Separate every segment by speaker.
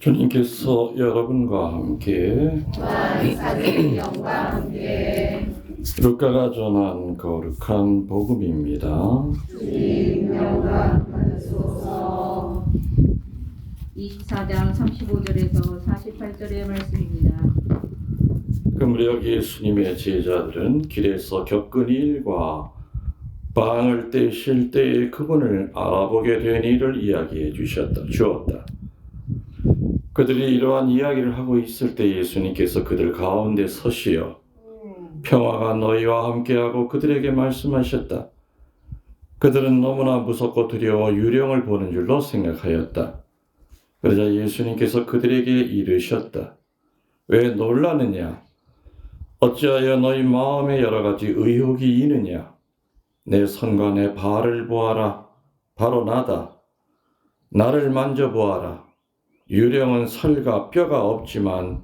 Speaker 1: 주님께서 여러분과 함께
Speaker 2: 영과 함께
Speaker 1: 루카가 전한 거룩한 복음입니다.
Speaker 2: 주님 영광 받으소서.
Speaker 3: 24장 35절에서 48절의 말씀입니다.
Speaker 1: 그 무렵 예수님의 제자들은 길에서 겪은 일과 빵을 떼실 때에 그분을 알아보게 된 일을 이야기해 주었다. 그들이 이러한 이야기를 하고 있을 때 예수님께서 그들 가운데 서시어 평화가 너희와 함께하고 그들에게 말씀하셨다. 그들은 너무나 무섭고 두려워 유령을 보는 줄로 생각하였다. 그러자 예수님께서 그들에게 이르셨다. 왜 놀라느냐? 어찌하여 너희 마음에 여러 가지 의혹이 있느냐? 내 손과 내 발을 보아라. 바로 나다. 나를 만져보아라. 유령은 살과 뼈가 없지만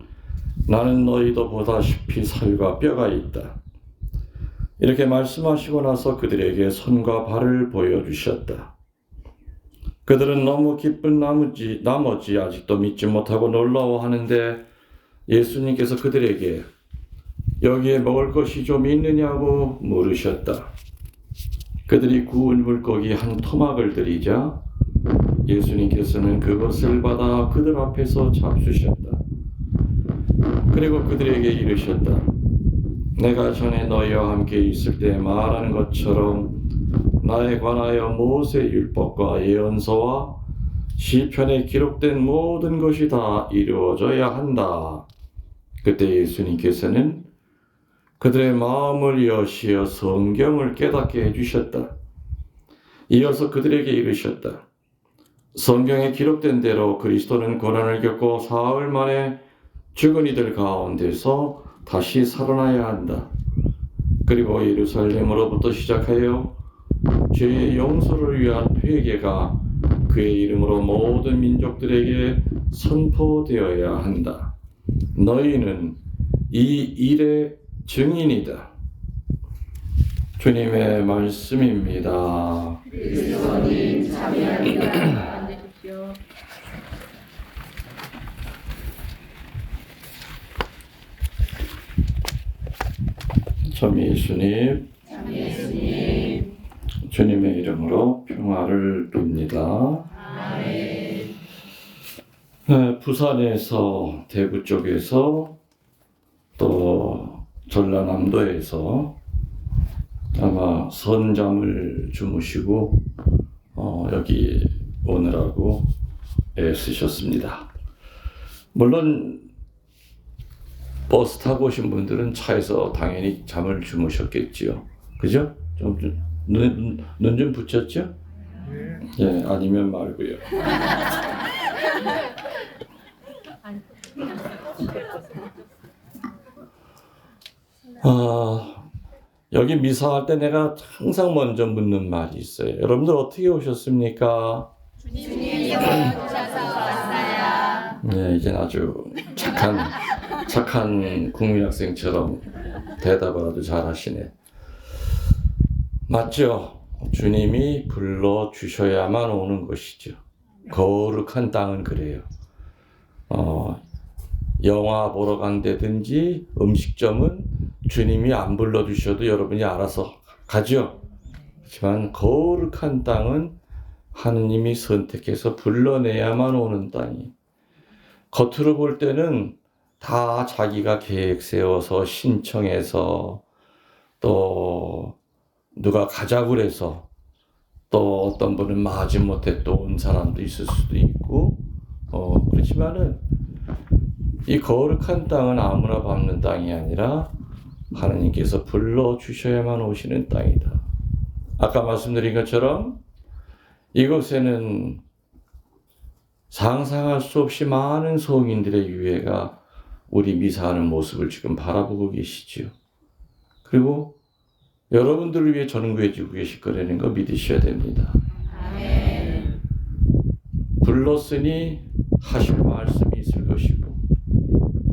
Speaker 1: 나는 너희도 보다시피 살과 뼈가 있다. 이렇게 말씀하시고 나서 그들에게 손과 발을 보여주셨다. 그들은 너무 기쁜 나머지 아직도 믿지 못하고 놀라워하는데 예수님께서 그들에게 여기에 먹을 것이 좀 있느냐고 물으셨다. 그들이 구운 물고기 한 토막을 드리자 예수님께서는 그것을 받아 그들 앞에서 잡수셨다. 그리고 그들에게 이르셨다. 내가 전에 너희와 함께 있을 때 말하는 것처럼 나에 관하여 모세 율법과 예언서와 시편에 기록된 모든 것이 다 이루어져야 한다. 그때 예수님께서는 그들의 마음을 여시어 성경을 깨닫게 해주셨다. 이어서 그들에게 이르셨다. 성경에 기록된 대로 그리스도는 고난을 겪고 사흘 만에 죽은 이들 가운데서 다시 살아나야 한다. 그리고 예루살렘으로부터 시작하여 죄의 용서를 위한 회개가 그의 이름으로 모든 민족들에게 선포되어야 한다. 너희는 이 일의 증인이다. 주님의 말씀입니다.
Speaker 2: 그리스도님 참여합니다.
Speaker 3: 앉으십시오.
Speaker 1: 참 예수님, 주님의 이름으로 평화를 빕니다.
Speaker 2: 아멘.
Speaker 1: 부산에서 대구 쪽에서 또 전라남도에서 아마 선잠을 주무시고 여기 오느라고 애쓰셨습니다. 물론 버스 타고 오신 분들은 차에서 당연히 잠을 주무셨겠지요. 그죠? 눈 좀 붙였죠? 예, 아니면 말고요. 여기 미사할 때 내가 항상 먼저 묻는 말이 있어요. 여러분들 어떻게 오셨습니까?
Speaker 2: 주님께서 오셔서 왔어요.
Speaker 1: 네, 이제 아주 착한 국민학생처럼 대답을 아주 잘하시네. 맞죠? 주님이 불러주셔야만 오는 것이죠. 거룩한 땅은 그래요. 영화 보러 간다든지 음식점은 주님이 안 불러주셔도 여러분이 알아서 가죠. 하지만 거룩한 땅은 하느님이 선택해서 불러내야만 오는 땅이. 겉으로 볼 때는 다 자기가 계획 세워서 신청해서 또 누가 가자고 그래서 또 어떤 분은 마지못해 또 온 사람도 있을 수도 있고 그렇지만은 이 거룩한 땅은 아무나 밟는 땅이 아니라 하나님께서 불러주셔야만 오시는 땅이다. 아까 말씀드린 것처럼 이곳에는 상상할 수 없이 많은 성인들의 유해가 우리 미사하는 모습을 지금 바라보고 계시지요. 그리고 여러분들을 위해 전구해주고 계실 거라는 거 믿으셔야 됩니다.
Speaker 2: 아멘.
Speaker 1: 불렀으니 하실 말씀이 있을 것이고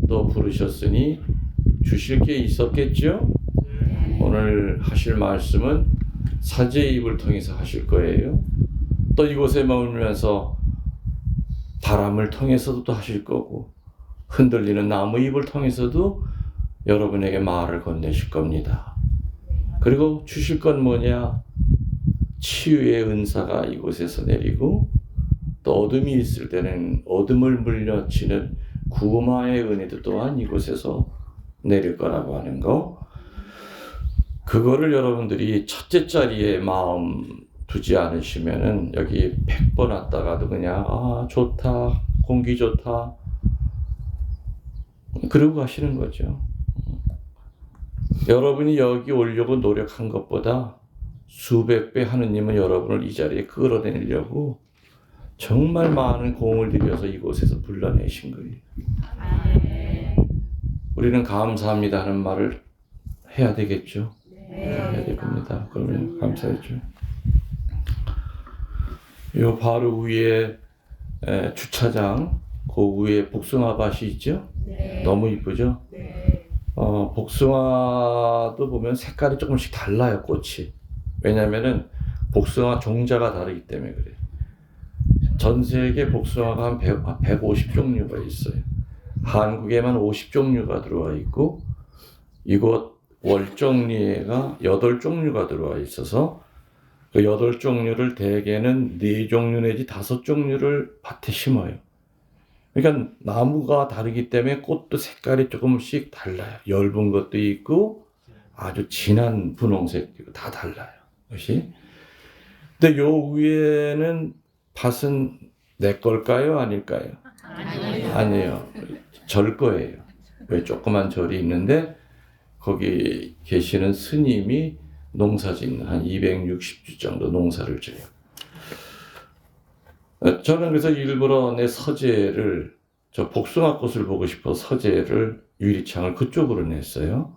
Speaker 1: 또 부르셨으니 주실 게 있었겠죠? 오늘 하실 말씀은 사제의 입을 통해서 하실 거예요. 또 이곳에 머물면서 바람을 통해서도 또 하실 거고 흔들리는 나무 잎을 통해서도 여러분에게 말을 건네실 겁니다. 그리고 주실 건 뭐냐? 치유의 은사가 이곳에서 내리고 또 어둠이 있을 때는 어둠을 물려치는 구마의 은혜도 또한 이곳에서 내릴 거라고 하는 거. 그거를 여러분들이 첫째 자리에 마음 두지 않으시면은 여기 100번 왔다가도 그냥 좋다, 공기 좋다 그러고 가시는 거죠. 여러분이 여기 오려고 노력한 것보다 수백 배 하느님은 여러분을 이 자리에 끌어내려고 정말 많은 공을 들여서 이곳에서 불러내신 거예요. 우리는 감사합니다 하는 말을 해야 되겠죠. 해야 됩니다. 그러면 감사해죠. 요 바로 위에 주차장, 그 위에 복숭아밭이 있죠. 너무 이쁘죠. 복숭아도 보면 색깔이 조금씩 달라요, 꽃이. 왜냐면은 복숭아 종자가 다르기 때문에 그래요. 전 세계 복숭아가 한 150종류가 있어요. 한국에만 50종류가 들어와 있고 이곳 월정리에가 8종류가 들어와 있어서 그 8종류를 대개는 4종류 내지 5종류를 밭에 심어요. 그러니까 나무가 다르기 때문에 꽃도 색깔이 조금씩 달라요. 엷은 것도 있고 아주 진한 분홍색도 있고 다 달라요. 그것이. 근데 요 위에는 밭은 내 걸까요? 아닐까요? 아니에요. 절 거예요. 왜 조그만 절이 있는데 거기 계시는 스님이 농사짓는 한 260주 정도 농사를 져요. 저는 그래서 일부러 내 서재를 저 복숭아꽃을 보고 싶어 서재를 유리창을 그쪽으로 냈어요.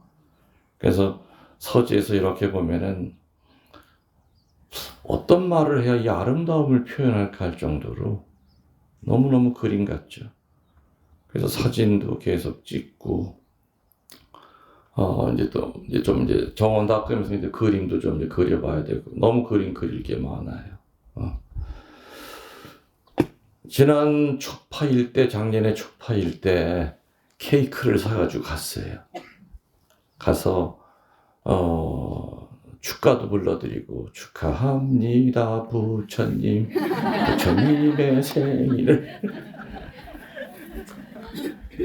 Speaker 1: 그래서 서재에서 이렇게 보면은 어떤 말을 해야 이 아름다움을 표현할까 할 정도로 너무너무 그림 같죠. 그래서 사진도 계속 찍고 이제 정원 닦으면서 이제 그림도 좀 이제 그려봐야 되고 너무 그림 그릴 게 많아요. 지난 초파일 때 작년에 초파일 때 케이크를 사가지고 갔어요. 가서 축가도 불러드리고 축하합니다 부처님 부처님의 생일을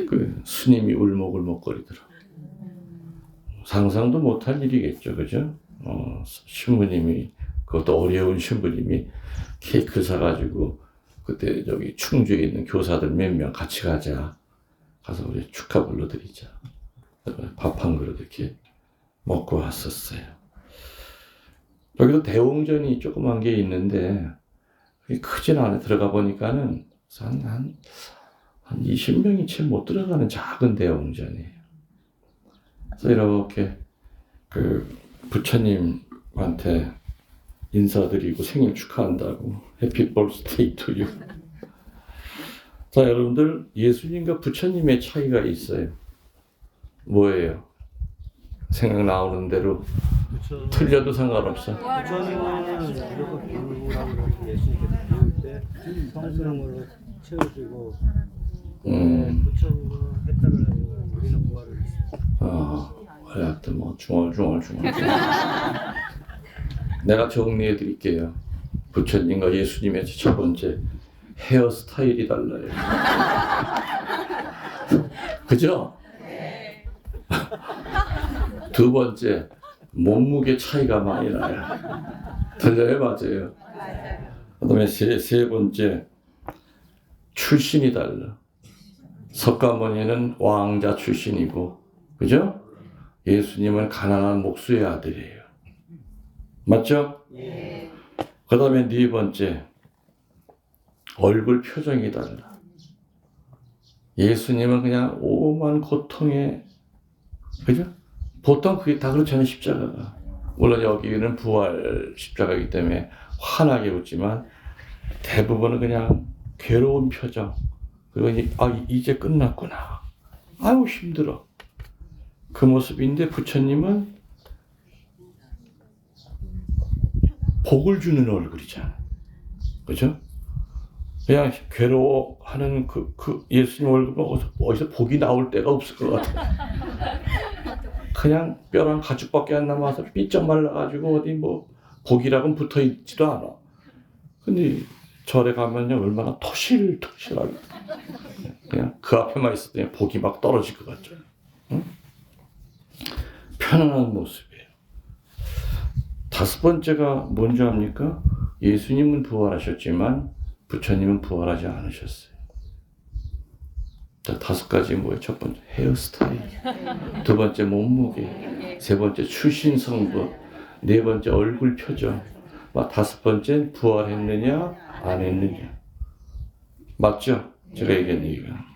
Speaker 1: 그 스님이 울먹울먹거리더라. 상상도 못할 일이겠죠, 그죠? 신부님이 그것도 어려운 신부님이 케이크 사가지고 그때 저기 충주에 있는 교사들 몇 명 같이 가자. 가서 우리 축하 불러드리자. 밥 한 그릇 이렇게 먹고 왔었어요. 여기도 대웅전이 조그만 게 있는데 그게 크진 않아. 들어가 보니까는 한 20명이 채 못 들어가는 작은 대웅전이에요. 그래서 이렇게 그 부처님한테 인사드리고 생일 축하한다고 해피 버스데이 투 유. 자, 여러분들 예수님과 부처님의 차이가 있어요. 뭐예요? 생각 나오는 대로 틀려도 상관없어.
Speaker 4: 부처님은 무조건 불구라고 예수님께서 배울 때 성스러움으로 채워주고 부처님은 해탈을 하시고 우리는 부활을 했어요.
Speaker 1: 하여튼 뭐 중얼. 내가 정리해 드릴게요. 부처님과 예수님의 첫 번째 헤어스타일이 달라요. 그죠? 두 번째 몸무게 차이가 많이 나요. 틀려요, 맞아요. 그다음에 세 번째 출신이 달라. 석가모니는 왕자 출신이고, 그죠? 예수님은 가난한 목수의 아들이에요. 맞죠? 예. 그 다음에 네 번째, 얼굴 표정이 달라. 예수님은 그냥 오만 고통에, 그죠? 보통 그게 다 그렇잖아요, 십자가가. 물론 여기는 부활 십자가이기 때문에 환하게 웃지만 대부분은 그냥 괴로운 표정. 그리고 이제 끝났구나. 아유, 힘들어. 그 모습인데 부처님은 복을 주는 얼굴이잖아. 그죠? 그냥 괴로워하는 그 예수님 얼굴은 어디서 복이 나올 데가 없을 것 같아요. 그냥 뼈랑 가죽밖에 안 남아서 삐쩍 말라가지고 어디 뭐 복이라고는 붙어 있지도 않아. 근데 절에 가면요 얼마나 토실토실하게 그냥 그 앞에만 있었더니 복이 막 떨어질 것 같죠. 응? 편안한 모습이에요. 다섯 번째가 뭔지 압니까? 예수님은 부활하셨지만 부처님은 부활하지 않으셨어요. 자, 다섯 가지 뭐예요? 첫 번째 헤어스타일, 두 번째 몸무게, 세 번째 출신 성분, 네 번째 얼굴 표정, 다섯 번째 부활했느냐 안 했느냐. 맞죠? 제가 얘기한 얘기가.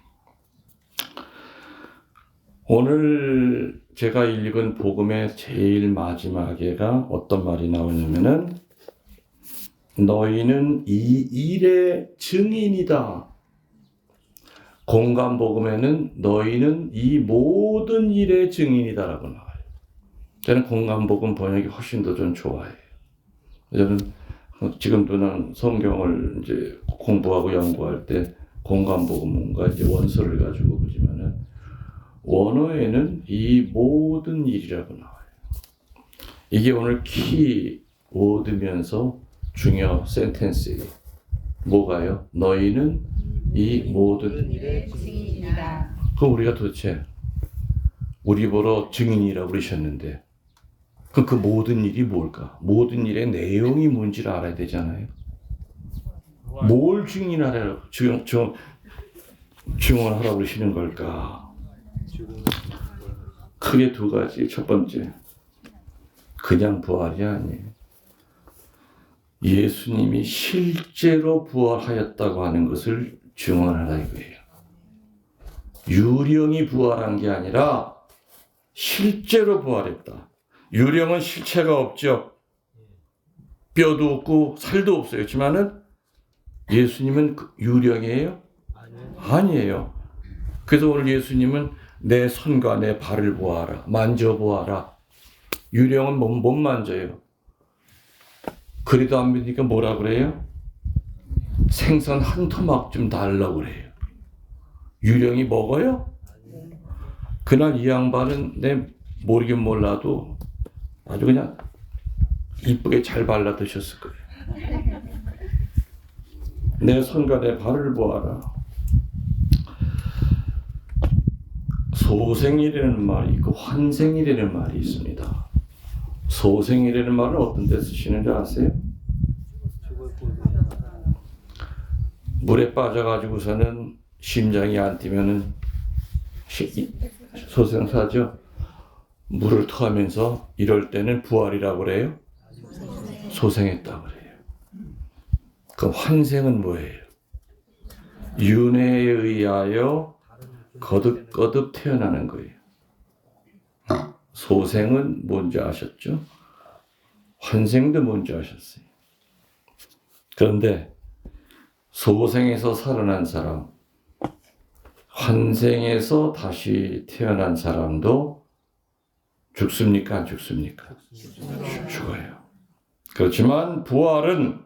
Speaker 1: 오늘 제가 읽은 복음의 제일 마지막에가 어떤 말이 나오냐면은 너희는 이 일의 증인이다. 공간 복음에는 너희는 이 모든 일의 증인이다라고 나와요. 저는 공간 복음 번역이 훨씬 더 좀 좋아해요. 저는 지금도 난 성경을 이제 공부하고 연구할 때 공간 복음과 이제 원서를 가지고 보지만은 원어에는 이 모든 일이라고 나와요. 이게 오늘 키 워드면서 중요 센텐스예요. 뭐가요? 너희는 이 모든
Speaker 2: 일의 증인이다.
Speaker 1: 그럼 우리가 도대체 우리 보러 증인이라고 그러셨는데 그럼 그 모든 일이 뭘까? 모든 일의 내용이 뭔지를 알아야 되잖아요. 뭘 증인하라고 증언하라고 그러시는 걸까? 크게 두 가지. 첫 번째, 그냥 부활이 아니에요. 예수님이 실제로 부활하였다고 하는 것을 증언하라 이거예요. 유령이 부활한 게 아니라 실제로 부활했다. 유령은 실체가 없죠. 뼈도 없고 살도 없어요. 그렇지만은 예수님은 유령이에요? 아니에요. 그래서 오늘 예수님은 내 손과 내 발을 보아라. 만져보아라. 유령은 못 만져요. 그래도 안 믿으니까 뭐라 그래요? 생선 한 토막 좀 달라고 그래요. 유령이 먹어요? 그날 이 양반은 내 모르긴 몰라도 아주 그냥 이쁘게 잘 발라 드셨을 거예요. 내 손과 내 발을 보아라. 소생이라는 말이 있고 환생이라는 말이 있습니다. 소생이라는 말은 어떤 데 쓰시는지 아세요? 물에 빠져가지고서는 심장이 안 뛰면은 소생사죠. 물을 토하면서 이럴 때는 부활이라고 그래요? 소생했다고 그래요. 그 환생은 뭐예요? 윤회에 의하여 거듭거듭 태어나는 거예요. 소생은 뭔지 아셨죠? 환생도 뭔지 아셨어요. 그런데 소생에서 살아난 사람, 환생에서 다시 태어난 사람도 죽습니까? 안 죽습니까? 죽어요. 그렇지만 부활은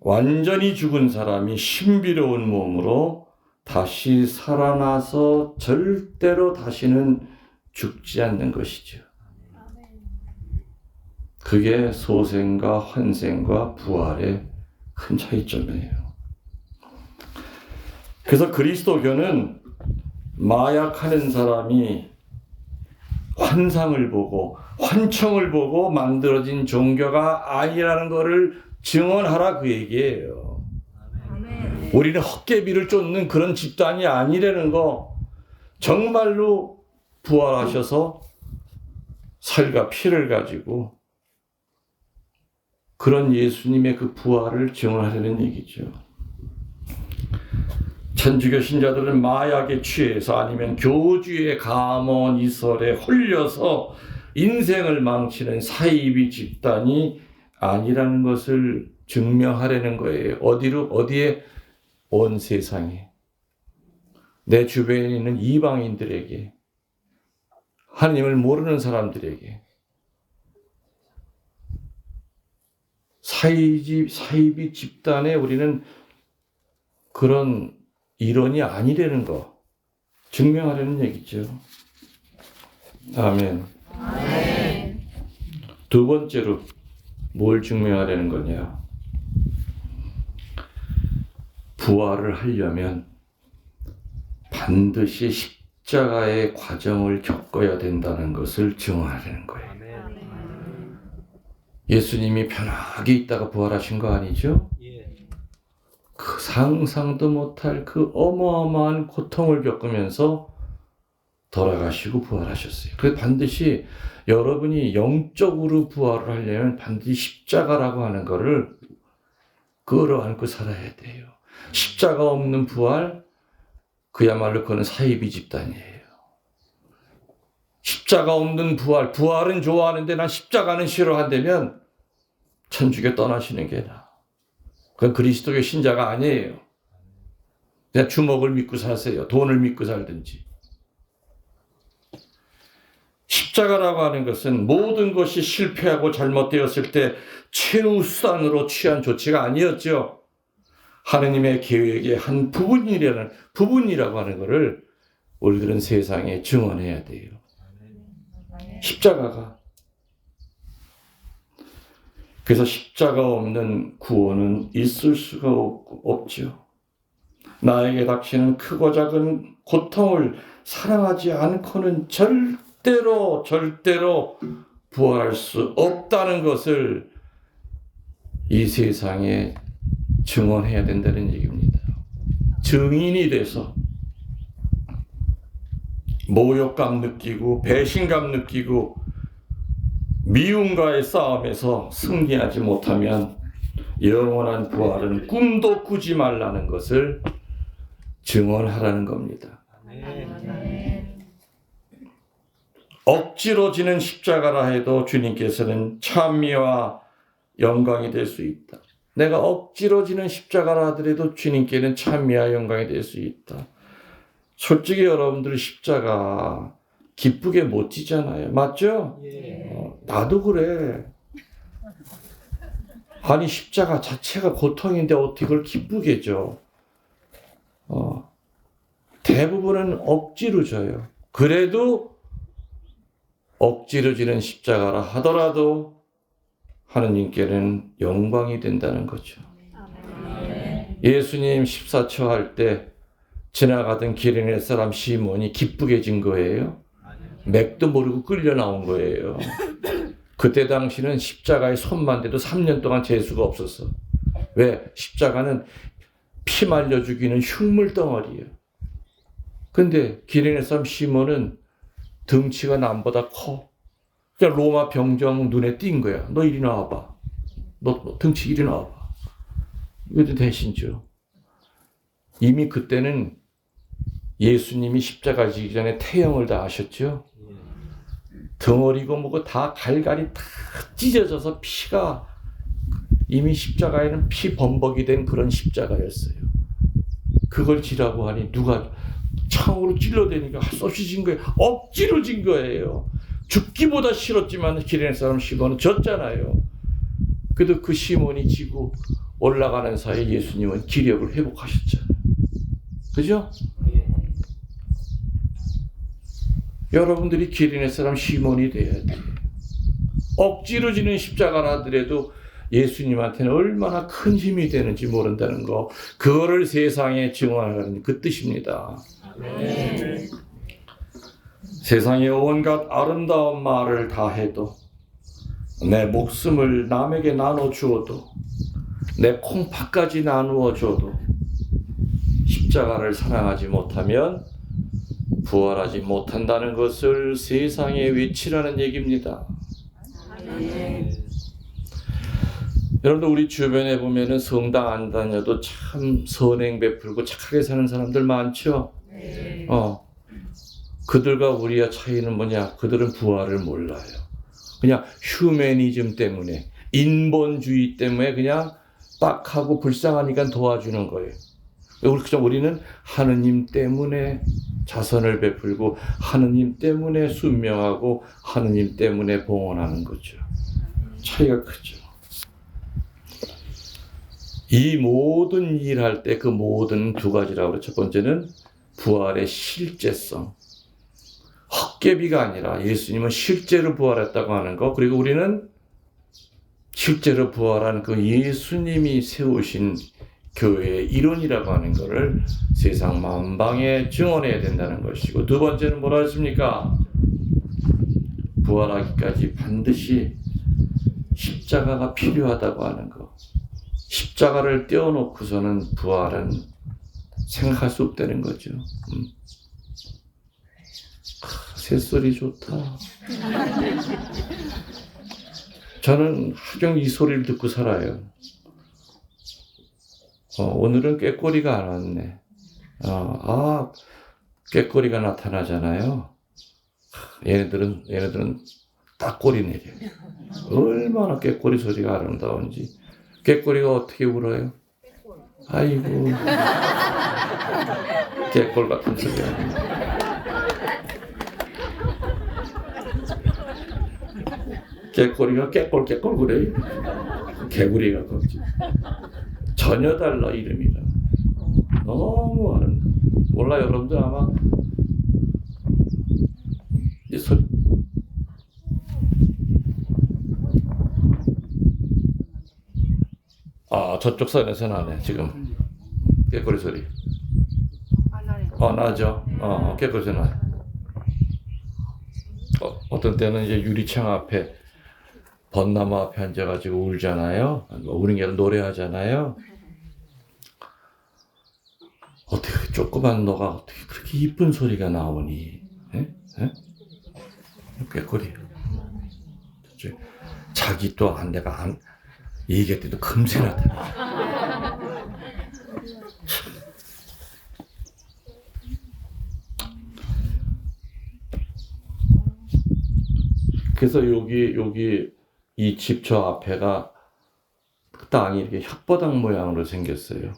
Speaker 1: 완전히 죽은 사람이 신비로운 몸으로 다시 살아나서 절대로 다시는 죽지 않는 것이죠. 그게 소생과 환생과 부활의 큰 차이점이에요. 그래서 그리스도교는 마약하는 사람이 환상을 보고 환청을 보고 만들어진 종교가 아니라는 것을 증언하라 그 얘기예요. 우리는 헛개비를 쫓는 그런 집단이 아니라는 거, 정말로 부활하셔서 살과 피를 가지고 그런 예수님의 그 부활을 증언하려는 얘기죠. 천주교 신자들은 마약에 취해서 아니면 교주의 감언 이설에 홀려서 인생을 망치는 사이비 집단이 아니라는 것을 증명하려는 거예요. 어디에? 온 세상에. 내 주변에 있는 이방인들에게, 하나님을 모르는 사람들에게, 사이비 집단에 우리는 그런 이론이 아니라는 거 증명하려는 얘기죠. 아멘. 두 번째로 뭘 증명하려는 거냐? 부활을 하려면 반드시 십자가의 과정을 겪어야 된다는 것을 증언하려는 거예요. 예수님이 편하게 있다가 부활하신 거 아니죠? 그 상상도 못할 그 어마어마한 고통을 겪으면서 돌아가시고 부활하셨어요. 그래서 반드시 여러분이 영적으로 부활을 하려면 반드시 십자가라고 하는 거를 끌어안고 살아야 돼요. 십자가 없는 부활, 그야말로 그건 사이비 집단이에요. 십자가 없는 부활, 부활은 좋아하는데 난 십자가는 싫어한다면 천주교 떠나시는 게 나아. 그건 그리스도교 신자가 아니에요. 그냥 주먹을 믿고 사세요. 돈을 믿고 살든지. 십자가라고 하는 것은 모든 것이 실패하고 잘못되었을 때 최후 수단으로 취한 조치가 아니었죠. 하느님의 계획의 한 부분이라고 하는 것을 우리들은 세상에 증언해야 돼요. 십자가가. 그래서 십자가 없는 구원은 있을 수가 없죠. 나에게 닥치는 크고 작은 고통을 사랑하지 않고는 절대로 부활할 수 없다는 것을 이 세상에 증언해야 된다는 얘기입니다. 증인이 돼서 모욕감 느끼고 배신감 느끼고 미움과의 싸움에서 승리하지 못하면 영원한 부활은 꿈도 꾸지 말라는 것을 증언하라는 겁니다. 억지로 지는 십자가라 해도 주님께서는 찬미와 영광이 될 수 있다. 내가 억지로 지는 십자가라 하더라도 주님께는 찬미와 영광이 될 수 있다. 솔직히 여러분들 십자가 기쁘게 못 지잖아요. 맞죠? 나도 그래. 아니 십자가 자체가 고통인데 어떻게 그걸 기쁘게 져? 대부분은 억지로 져요. 그래도 억지로 지는 십자가라 하더라도 하느님께는 영광이 된다는 거죠. 예수님 십사처 할 때 지나가던 기레네 사람 시몬이 기쁘게 진 거예요? 맥도 모르고 끌려 나온 거예요. 그때 당시는 십자가에 손만 대도 3년 동안 재수가 없었어. 왜? 십자가는 피 말려 죽이는 흉물 덩어리예요. 근데 기레네 사람 시몬은 덩치가 남보다 커. 그냥 로마 병정 눈에 띈 거야. 너 이리 나와봐. 너 덩치 이리 나와봐. 이것도 대신죠. 이미 그때는 예수님이 십자가 지기 전에 태형을 다 하셨죠. 덩어리고 뭐고 다 갈갈이 다 찢어져서 피가 이미 십자가에는 피 범벅이 된 그런 십자가였어요. 그걸 지라고 하니 누가 창으로 찔러대니까 할 수 없이 진 거예요. 억지로 진 거예요. 죽기보다 싫었지만 기레네 사람 시몬은 졌잖아요. 그래도 그 시몬이 지고 올라가는 사이에 예수님은 기력을 회복하셨잖아요. 그죠? 여러분들이 기레네 사람 시몬이 돼야 돼요. 억지로 지는 십자가라 하더라도 예수님한테는 얼마나 큰 힘이 되는지 모른다는 거, 그거를 세상에 증언하는 그 뜻입니다. 세상에 온갖 아름다운 말을 다 해도, 내 목숨을 남에게 나눠주어도, 내 콩팥까지 나누어 줘도 십자가를 사랑하지 못하면 부활하지 못한다는 것을 세상에 외치라는 얘기입니다. 여러분들 우리 주변에 보면은 성당 안 다녀도 참 선행 베풀고 착하게 사는 사람들 많죠? 그들과 우리의 차이는 뭐냐? 그들은 부활을 몰라요. 그냥 휴머니즘 때문에, 인본주의 때문에 그냥 딱 하고 불쌍하니까 도와주는 거예요. 우리는 하느님 때문에 자선을 베풀고 하느님 때문에 순명하고 하느님 때문에 봉헌하는 거죠. 차이가 크죠. 이 모든 일할 때 그 모든 두 가지라고 그래. 첫 번째는 부활의 실제성. 헛개비가 아니라 예수님은 실제로 부활했다고 하는 거. 그리고 우리는 실제로 부활한 그 예수님이 세우신 교회의 이론이라고 하는 것을 세상 만방에 증언해야 된다는 것이고, 두 번째는 뭐라 했습니까? 부활하기까지 반드시 십자가가 필요하다고 하는 것. 십자가를 떼어놓고서는 부활은 생각할 수 없다는 거죠. 새소리 좋다. 저는 하경 이 소리를 듣고 살아요. 오늘은 꾀꼬리가 안 왔네. 꾀꼬리가 나타나잖아요. 얘네들은 딱 꼬리 내려. 얼마나 꾀꼬리 소리가 아름다운지. 꾀꼬리가 어떻게 울어요? 아이고. 꾀꼴 같은 소리야. 개꼬리가 깨꼴 그래. 개구리가 걷지. 전혀 달라 이름이라. 너무 아름다워. 몰라 여러분들 아마 이 소리. 저쪽 산에서 나네 지금. 깨꼬리 소리. 나죠. 깨꼬리 소리 나. 어떤 때는 이제 유리창 앞에 벚나무 앞에 앉아가지고 울잖아요. 우는 게 아니라 노래하잖아요. 어떻게 조그만 너가 어떻게 그렇게 이쁜 소리가 나오니? 꾀꼬리. 자기 또 내가 안 얘기할 때도 금세 나타나. 그래서 여기 이 집 저 앞에가 땅이 이렇게 혓바닥 모양으로 생겼어요.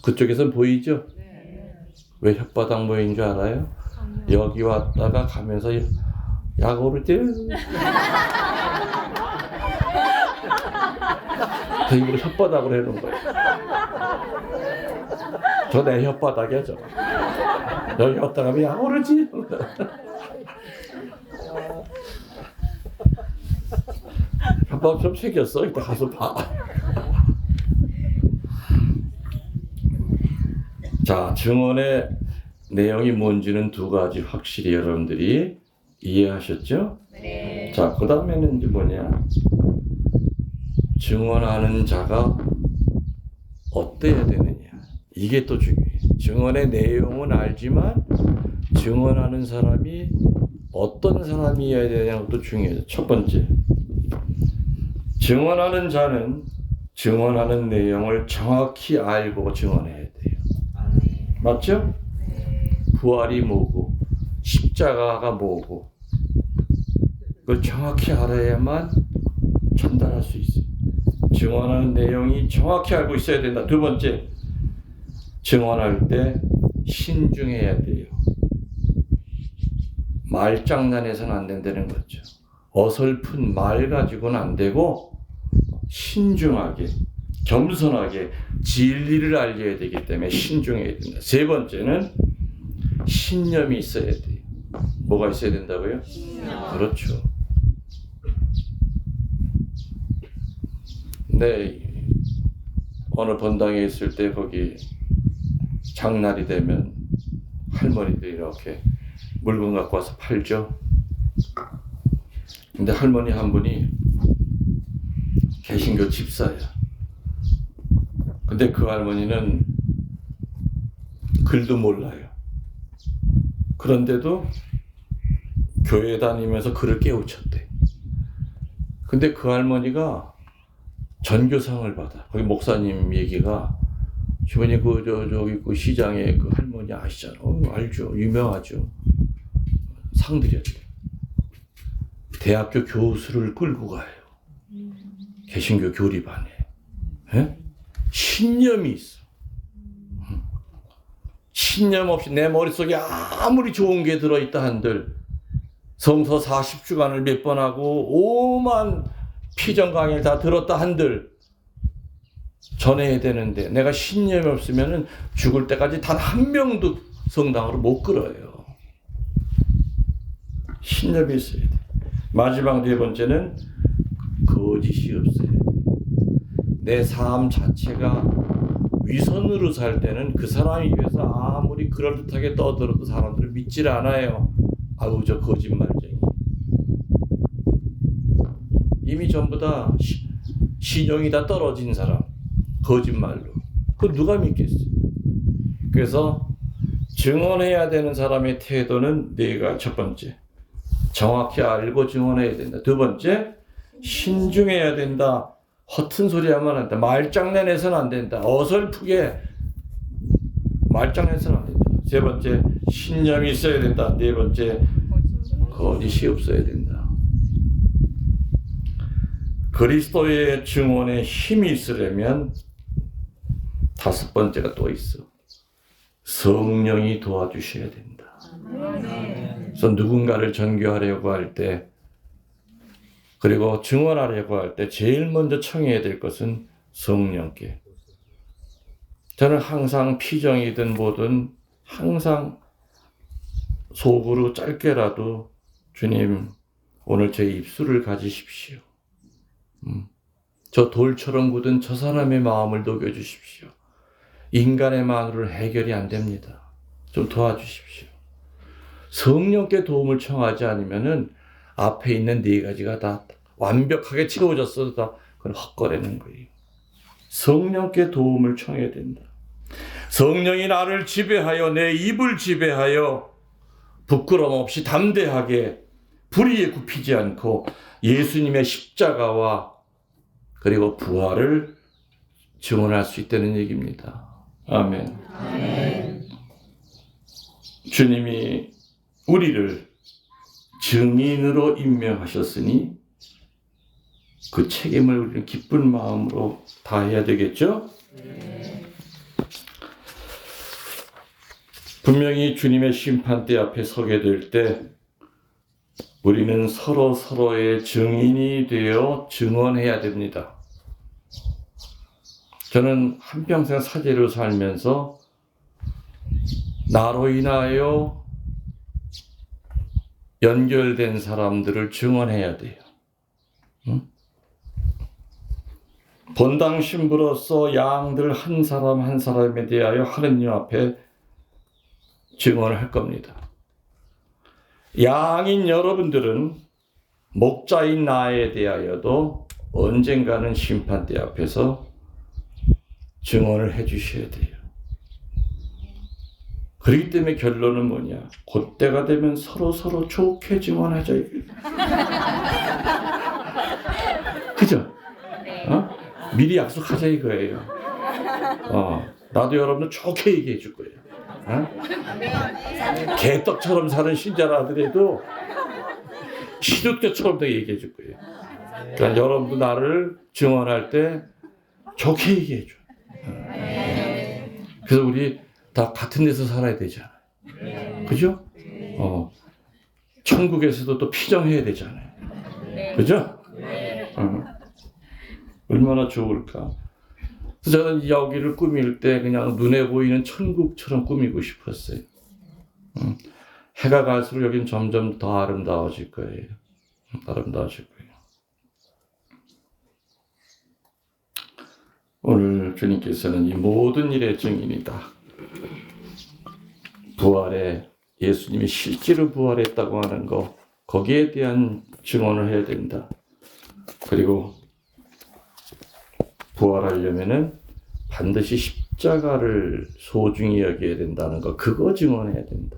Speaker 1: 그쪽에선 보이죠? 왜 혓바닥 모양인 줄 알아요? 여기 왔다가 가면서 약 오를 때 그 입으로 혓바닥으로 해놓은 거예요. 저 내 혓바닥이야 저거. 여기 왔다 가면 약 오르지? 혓바닥 좀 생겼어. 이따 가서 봐. 자, 증언의 내용이 뭔지는 두 가지 확실히 여러분들이 이해하셨죠?
Speaker 2: 네.
Speaker 1: 자, 그 다음에는 이제 뭐냐? 증언하는 자가 어때야 되느냐? 이게 또 중요해요. 증언의 내용은 알지만 증언하는 사람이 어떤 사람이어야 되냐는 것도 중요해요. 첫 번째, 증언하는 자는 증언하는 내용을 정확히 알고 증언해야 돼요. 맞죠? 부활이 뭐고 십자가가 뭐고 그걸 정확히 알아야만 전달할 수 있어요. 증언하는 내용이 정확히 알고 있어야 된다. 두 번째, 증언할 때 신중해야 돼요. 말장난해서는 안 된다는 거죠. 어설픈 말 가지고는 안 되고 신중하게, 겸손하게 진리를 알려야 되기 때문에 신중해야 된다. 세 번째는 신념이 있어야 돼요. 뭐가 있어야 된다고요?
Speaker 2: 신념.
Speaker 1: 그렇죠. 네, 어느 본당에 있을 때 거기 장날이 되면 할머니들이 이렇게 물건 갖고 와서 팔죠. 근데 할머니 한 분이 개신교 집사야. 근데 그 할머니는 글도 몰라요. 그런데도 교회 다니면서 글을 깨우쳤대. 근데 그 할머니가 전교상을 받아. 거기 목사님 얘기가 주변에 저기 그 시장에 그 할머니 아시잖아요. 알죠. 유명하죠. 상 드렸대. 대학교 교수를 끌고 가요. 개신교 교리반에. 에? 신념이 있어. 신념 없이 내 머릿속에 아무리 좋은 게 들어있다 한들 성서 40주간을 몇 번 하고 5만 피정 강의를 다 들었다 한들 전해야 되는데 내가 신념이 없으면은 죽을 때까지 단 한 명도 성당으로 못 끌어요. 신념이 있어야 돼. 마지막 네 번째는 거짓이 없어야 돼. 내 삶 자체가 위선으로 살 때는 그 사람이 위해서 아무리 그럴듯하게 떠들어도 사람들은 믿질 않아요. 아우 저 거짓말쟁이. 이미 전부 다 신용이 다 떨어진 사람. 거짓말로. 그거 누가 믿겠어요? 그래서 증언해야 되는 사람의 태도는 네가 첫 번째. 정확히 알고 증언해야 된다. 두 번째, 신중해야 된다. 허튼 소리 하면 안 된다. 말장난해서는 안 된다. 어설프게 말장난해서는 안 된다. 세 번째, 신념이 있어야 된다. 네 번째, 거짓이 없어야 된다. 그리스도의 증언에 힘이 있으려면 다섯 번째가 또 있어. 성령이 도와주셔야 된다. 그래서 누군가를 전교하려고 할 때, 그리고 증언하려고 할 때 제일 먼저 청해야 될 것은 성령께. 저는 항상 피정이든 뭐든 항상 속으로 짧게라도 주님 오늘 제 입술을 가지십시오. 저 돌처럼 굳은 저 사람의 마음을 녹여주십시오. 인간의 마음으로는 해결이 안 됩니다. 좀 도와주십시오. 성령께 도움을 청하지 않으면은 앞에 있는 네 가지가 다 완벽하게 채워졌어도 다 그건 헛거리는 거예요. 성령께 도움을 청해야 된다. 성령이 나를 지배하여 내 입을 지배하여 부끄럼 없이 담대하게 불의에 굽히지 않고 예수님의 십자가와 그리고 부활을 증언할 수 있다는 얘기입니다. 아멘.
Speaker 2: 아멘.
Speaker 1: 주님이 우리를 증인으로 임명하셨으니 그 책임을 우리는 기쁜 마음으로 다해야 되겠죠? 분명히 주님의 심판대 앞에 서게 될 때 우리는 서로의 증인이 되어 증언해야 됩니다. 저는 한평생 사제로 살면서 나로 인하여 연결된 사람들을 증언해야 돼요. 응? 본당 신부로서 양들 한 사람 한 사람에 대하여 하느님 앞에 증언을 할 겁니다. 양인 여러분들은 목자인 나에 대하여도 언젠가는 심판대 앞에서 증언을 해 주셔야 돼요. 그렇기 때문에 결론은 뭐냐? 그때가 되면 서로 좋게 증언하자. 그죠? 미리 약속하자 이거예요. 나도 여러분들 좋게 얘기해 줄 거예요. 개떡처럼 사는 신자라 하더라도 시둣교처럼 더 얘기해 줄 거예요. 그러니까 여러분도 나를 증언할 때 좋게 얘기해 줘. 그래서 우리 다 같은 데서 살아야 되잖아요. 그죠? 천국에서도 또 피정해야 되잖아요. 그죠? 얼마나 좋을까? 그래서 저는 여기를 꾸밀 때 그냥 눈에 보이는 천국처럼 꾸미고 싶었어요. 해가 갈수록 여기는 점점 더 아름다워질 거예요. 아름다워질 거예요. 오늘 주님께서는 이 모든 일의 증인이다. 부활에 예수님이 실제로 부활했다고 하는 거, 거기에 대한 증언을 해야 된다. 그리고 부활하려면은 반드시 십자가를 소중히 여겨야 된다는 거, 그거 증언해야 된다.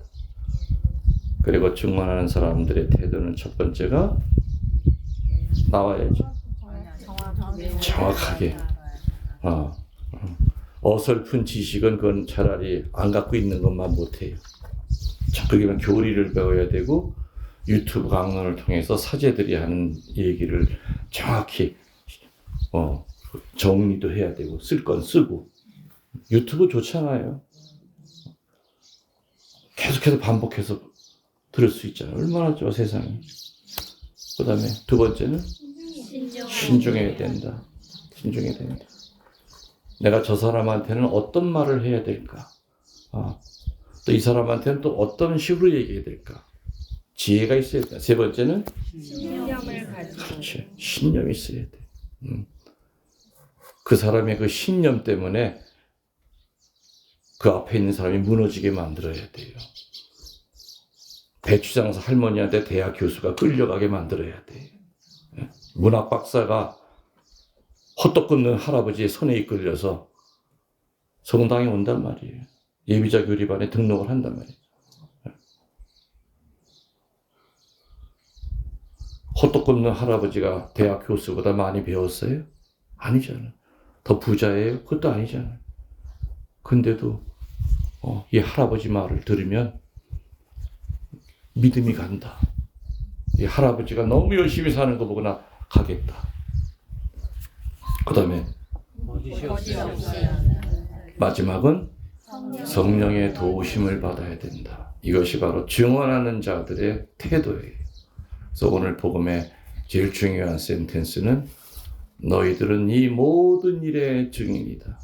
Speaker 1: 그리고 증언하는 사람들의 태도는 첫 번째가 나와야죠. 정확하게. 어설픈 지식은 그건 차라리 안 갖고 있는 것만 못해요. 그러면 교리를 배워야 되고 유튜브 강론을 통해서 사제들이 하는 얘기를 정확히 정리도 해야 되고 쓸 건 쓰고. 유튜브 좋잖아요. 계속해서 반복해서 들을 수 있잖아요. 얼마나 좋아 세상이. 그 다음에 두 번째는 신중해야 된다. 신중해야 된다. 내가 저 사람한테는 어떤 말을 해야 될까? 또 이 사람한테는 또 어떤 식으로 얘기해야 될까? 지혜가 있어야 돼. 세 번째는
Speaker 2: 신념을 가지고
Speaker 1: 그렇지. 신념이 있어야 돼. 그 사람의 그 신념 때문에 그 앞에 있는 사람이 무너지게 만들어야 돼요. 배추장사 할머니한테 대학 교수가 끌려가게 만들어야 돼요. 문학 박사가 헛떡 걷는 할아버지의 손에 이끌려서 성당에 온단 말이에요. 예비자 교리반에 등록을 한단 말이에요. 헛떡 걷는 할아버지가 대학 교수보다 많이 배웠어요? 아니잖아요. 더 부자예요? 그것도 아니잖아요. 근데도 이 할아버지 말을 들으면 믿음이 간다. 이 할아버지가 너무 열심히 사는 거 보고 나 가겠다. 그 다음에 마지막은 성령의 도우심을 받아야 된다. 이것이 바로 증언하는 자들의 태도예요. 그래서 오늘 복음의 제일 중요한 센텐스는 너희들은 이 모든 일의 증인이다.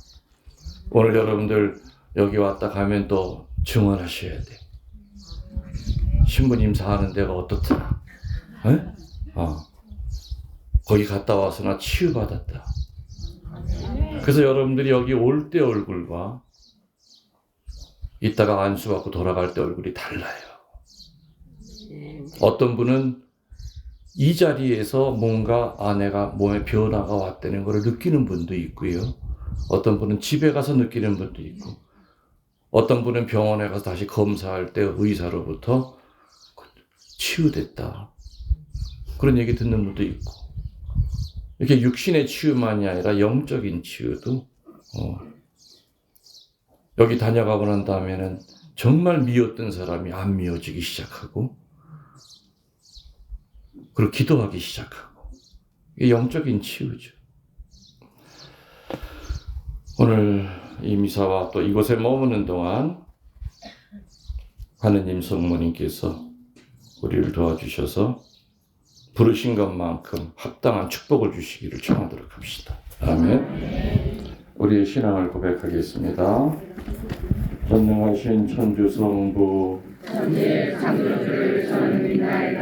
Speaker 1: 오늘 여러분들 여기 왔다 가면 또 증언하셔야 돼. 신부님 사는 데가 어떻더라? 거기 갔다 와서 나 치유받았다. 그래서 여러분들이 여기 올 때 얼굴과 이따가 안수받고 돌아갈 때 얼굴이 달라요. 어떤 분은 이 자리에서 뭔가 아내가 몸에 변화가 왔다는 걸 느끼는 분도 있고요. 어떤 분은 집에 가서 느끼는 분도 있고, 어떤 분은 병원에 가서 다시 검사할 때 의사로부터 치유됐다. 그런 얘기 듣는 분도 있고, 이렇게 육신의 치유만이 아니라 영적인 치유도 여기 다녀가고 난 다음에는 정말 미웠던 사람이 안 미워지기 시작하고, 그리고 기도하기 시작하고, 이게 영적인 치유죠. 오늘 이 미사와 또 이곳에 머무는 동안 하느님 성모님께서 우리를 도와주셔서 부르신 것만큼 합당한 축복을 주시기를 청하도록 합시다. 아멘. 우리의 신앙을 고백하겠습니다. 전능하신 천주 성부
Speaker 2: 천지의 창조주를 저는 믿나이다.